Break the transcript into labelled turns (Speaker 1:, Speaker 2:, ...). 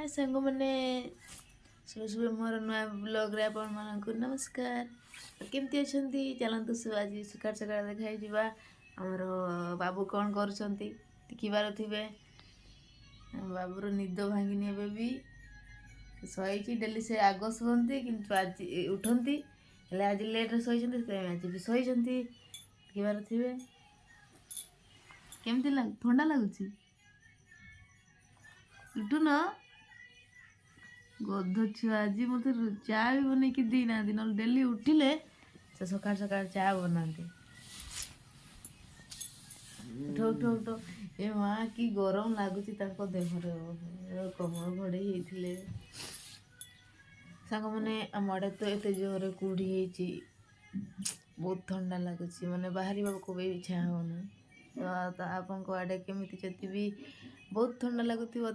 Speaker 1: हाय सांग मैंने शुभ शुभ मोर नुआ ब्लॉग्रे आपण मानक नमस्कार केमती अच्छी चलतु सब आज सकाल सकाल देखाई जावा आमर बाबू कौन कर थे बाबूर निद भांगिनी ए भी शई डेली से आग शुंती कि आज उठती आज लेट्रे शई आज भी शई देखिबार थे केमती ठंडा लगुच उठुन गध छुआ आज मत चा भी बन कि दी ना ना डेली उठिले से सकाल सकाल चा बनाते उठ उठ उठ ए माँ कि गरम लगुच देहरे कमल घोड़े होते सांग मैंने आम आड़े तो एत जोरे कुड़ी बहुत ठंडा लगुच मैंने बाहर को भी इच्छा होना तो आपण आड़े केमी जदि भी बहुत ठंडा लगुव